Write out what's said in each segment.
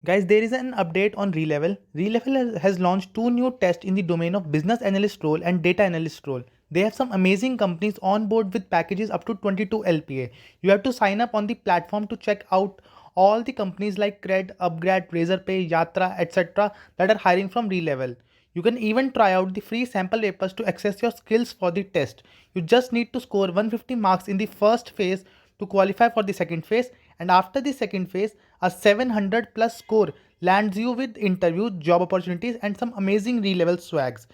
Guys, there is an update on Relevel. Relevel has launched two new tests in the domain of business analyst role and data analyst role. They have some amazing companies on board with packages up to 22 LPA. You have to sign up on the platform to check out all the companies like Cred, Upgrad, Razorpay, Yatra, etc. that are hiring from Relevel. You can even try out the free sample papers to access your skills for the test. You just need to score 150 marks in the first phase to qualify for the second phase, and after the second phase a 700 plus score lands you with interview, job opportunities and some amazing re-level swags.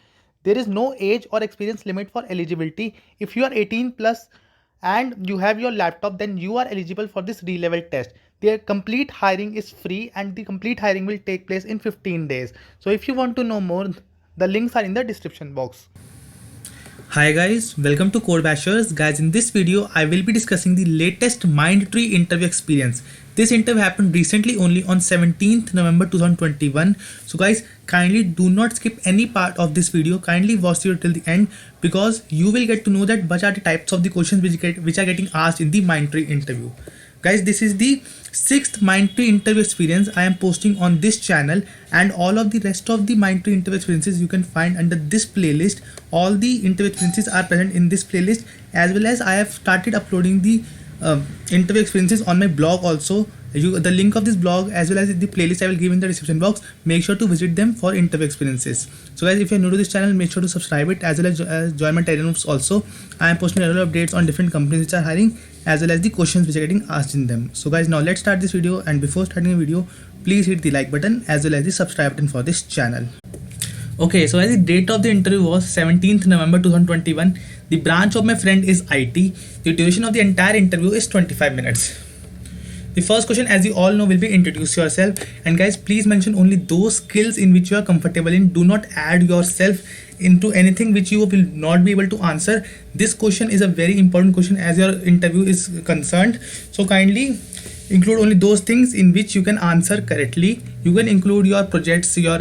There is no age or experience limit for eligibility. If you are 18 plus and you have your laptop, then you are eligible for this re-level test. Their complete hiring is free and the complete hiring will take place in 15 days. So if you want to know more, the links are in the description box. Hi guys, welcome to Code Bashers. Guys, in this video, I will be discussing the latest Mindtree interview experience. This interview happened recently only on 17th November 2021. So guys, kindly do not skip any part of this video. Kindly watch it till the end because you will get to know that what are the types of the questions which are getting asked in the Mindtree interview. Guys, this is the 6th Mindtree interview experience I am posting on this channel, and all of the rest of the Mindtree interview experiences you can find under this playlist. All the interview experiences are present in this playlist, as well as I have started uploading the interview experiences on my blog also. The link of this blog as well as the playlist I will give in the description box. Make sure to visit them for interview experiences. So guys, if you are new to this channel, make sure to subscribe it as well as join my Telegram groups also. I am posting regular updates on different companies which are hiring as well as the questions which are getting asked in them. So guys, now let's start this video, and before starting the video, please hit the like button as well as the subscribe button for this channel. Okay, so as the date of the interview was 17th November 2021. The branch of my friend is IT. The duration of the entire interview is 25 minutes. The first question, as you all know, will be introduce yourself, and guys, please mention only those skills in which you are comfortable in. Do not add yourself into anything which you will not be able to answer. This question is a very important question as your interview is concerned, so kindly include only those things in which you can answer correctly. You can include your projects, your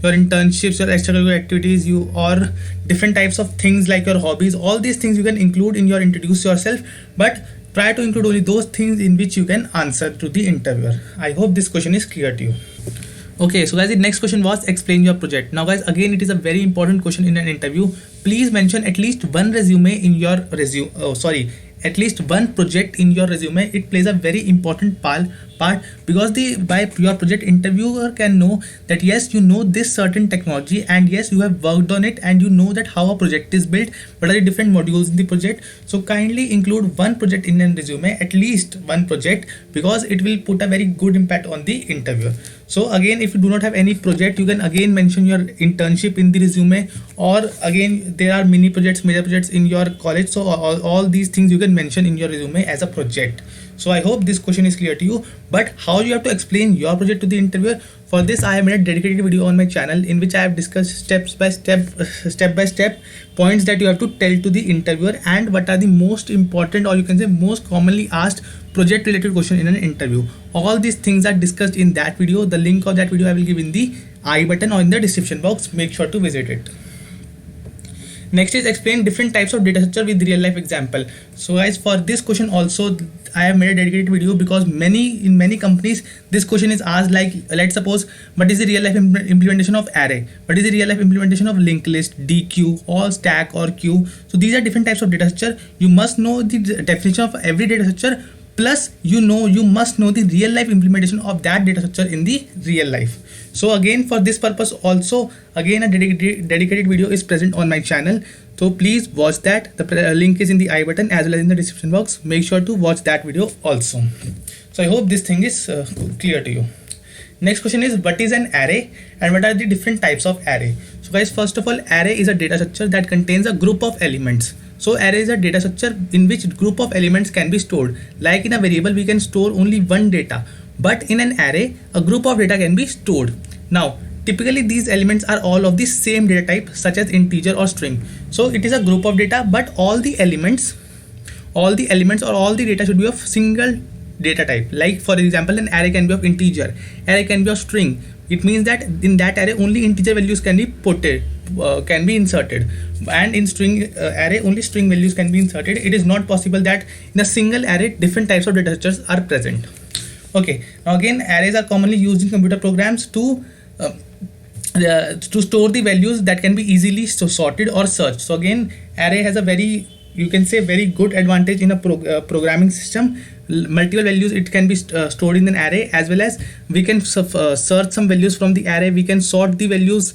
internships, your extracurricular activities, or different types of things like your hobbies. All these things you can include in your introduce yourself, but try to include only those things in which you can answer to the interviewer. I hope this question is clear to you. Okay, so guys, the next question was explain your project. Now guys, again, it is a very important question in an interview. Please mention at least one resume in your resume. At least one project in your resume. It plays a very important part because by your project, interviewer can know that yes, you know this certain technology, and yes, you have worked on it, and you know that how a project is built, what are the different modules in the project. So kindly include one project in a resume, at least one project, because it will put a very good impact on the interviewer. So again, if you do not have any project, you can again mention your internship in the resume, or again there are mini projects, major projects in your college. So all these things you can mention in your resume as a project. So I hope this question is clear to you. But how you have to explain your project to the interviewer? For this, I have made a dedicated video on my channel in which I have discussed step by step points that you have to tell to the interviewer, and what are the most important, or you can say most commonly asked project related question in an interview. All these things are discussed in that video. The link of that video I will give in the I button or in the description box. Make sure to visit it. Next is explain different types of data structure with real life example. So guys, for this question also I have made a dedicated video, because in many companies this question is asked, like let's suppose, what is the real life implementation of array, what is the real life implementation of linked list, DQ, or stack, or queue. So these are different types of data structure. You must know the definition of every data structure, plus you must know the real life implementation of that data structure in the real life. So again, for this purpose also, again a dedicated video is present on my channel, so please watch that. The link is in the I button as well as in the description box. Make sure to watch that video also. So I hope this thing is clear to you. Next question is, what is an array and what are the different types of array? So guys, first of all, array is a data structure that contains a group of elements. So array is a data structure in which group of elements can be stored. Like in a variable, we can store only one data, but in an array, a group of data can be stored. Now, typically these elements are all of the same data type, such as integer or string. So it is a group of data, but all the elements or all the data should be of single data type. Like for example, an array can be of integer, array can be of string. It means that in that array only integer values can be inserted, and in string array only string values can be inserted. It is not possible that in a single array different types of data structures are present. Okay, now again, arrays are commonly used in computer programs to store the values that can be easily sorted or searched. So again, array has a very, you can say, very good advantage in a programming system. Multiple values it can be stored in an array, as well as we can search some values from the array. We can sort the values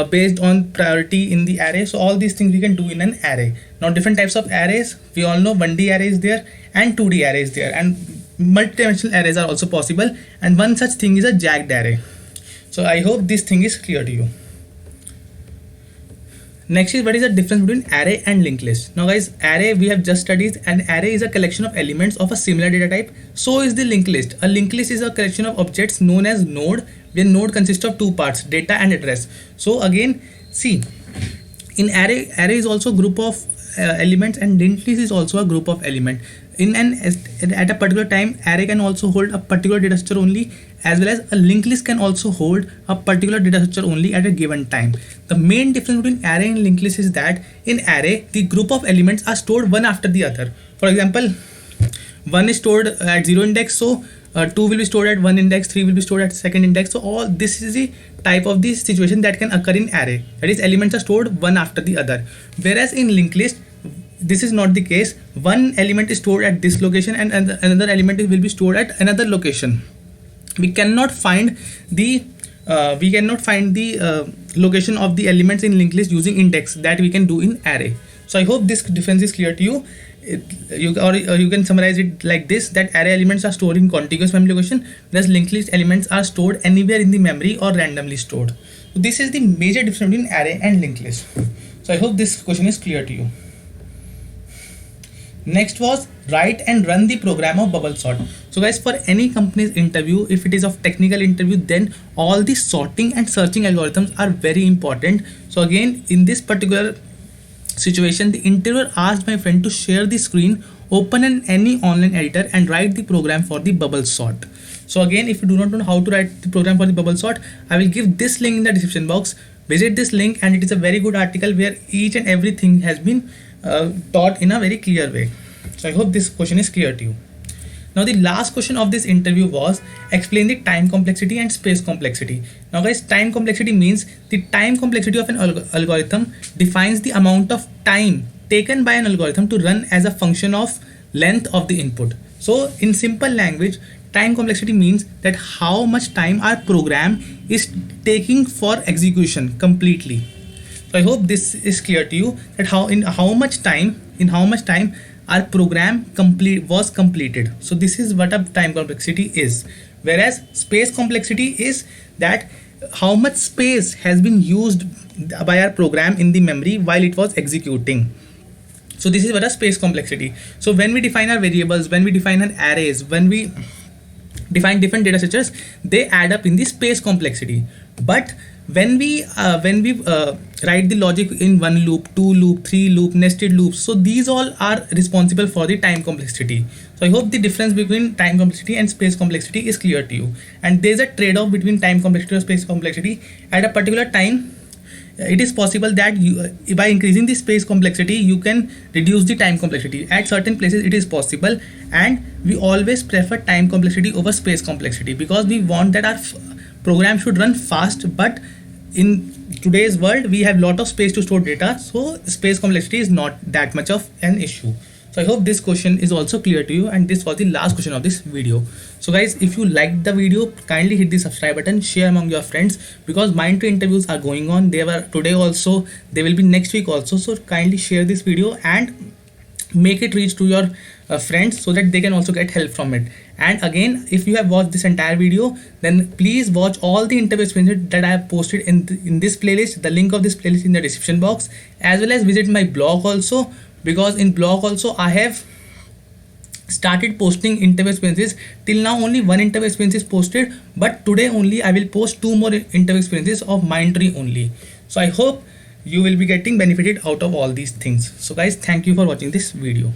based on priority in the array. So all these things we can do in an array. Now different types of arrays, we all know 1D array is there and 2D array is there, and multidimensional arrays are also possible, and one such thing is a jagged array. So I hope this thing is clear to you. Next is, what is the difference between array and linked list? Now guys, array we have just studied, an array is a collection of elements of a similar data type. So is the linked list. A linked list is a collection of objects known as node, where node consists of two parts, data and address. So again, see, in array is also a group of elements, and linked list is also a group of element. At a particular time, array can also hold a particular data structure only, as well as a linked list can also hold a particular data structure only at a given time. The main difference between array and linked list is that in array, the group of elements are stored one after the other. For example, 1 is stored at 0 index, so 2 will be stored at 1 index, 3 will be stored at second index. So all this is the type of the situation that can occur in array. That is, elements are stored one after the other. Whereas in linked list, this is not the case. One element is stored at this location and another element will be stored at another location. We cannot find the location of the elements in linked list using index that we can do in array. So I hope this difference is clear to you. You can summarize it like this, that array elements are stored in contiguous memory location, whereas linked list elements are stored anywhere in the memory or randomly stored. So this is the major difference between array and linked list. So I hope this question is clear to you. Next was write and run the program of bubble sort. So guys, for any company's interview, if it is of technical interview, then all the sorting and searching algorithms are very important. So again, in this particular situation, the interviewer asked my friend to share the screen, open any online editor and write the program for the bubble sort. So again, if you do not know how to write the program for the bubble sort, I will give this link in the description box. Visit this link, and it is a very good article where each and everything has been taught in a very clear way. So I hope this question is clear to you. Now the last question of this interview was, explain the time complexity and space complexity. Now guys, time complexity means the time complexity of an algorithm defines the amount of time taken by an algorithm to run as a function of length of the input. So in simple language, time complexity means that how much time our program is taking for execution completely. So I hope this is clear to you, that in how much time our program was completed. So this is what a time complexity is. Whereas space complexity is that how much space has been used by our program in the memory while it was executing. So this is what a space complexity. So when we define our variables, when we define our arrays, when we define different data structures, they add up in the space complexity. But when we write the logic in one loop, two loop, three loop, nested loops, so these all are responsible for the time complexity. So I hope the difference between time complexity and space complexity is clear to you. And there's a trade-off between time complexity and space complexity. At a particular time, it is possible that by increasing the space complexity, you can reduce the time complexity. At certain places it is possible, and we always prefer time complexity over space complexity because we want that our program should run fast. But in today's world, we have a lot of space to store data, so space complexity is not that much of an issue. So I hope this question is also clear to you, and this was the last question of this video. So guys, if you liked the video, kindly hit the subscribe button, share among your friends, because Mindtree interviews are going on. They were today also, they will be next week also. So kindly share this video and make it reach to your friends so that they can also get help from it. And again, if you have watched this entire video, then please watch all the interview experiences that I have posted in this playlist. The link of this playlist in the description box, as well as visit my blog also, because in blog also I have started posting interview experiences. Till now only one interview experience is posted, but today only I will post 2 more interview experiences of Mindtree only. So I hope you will be getting benefited out of all these things. So guys, thank you for watching this video.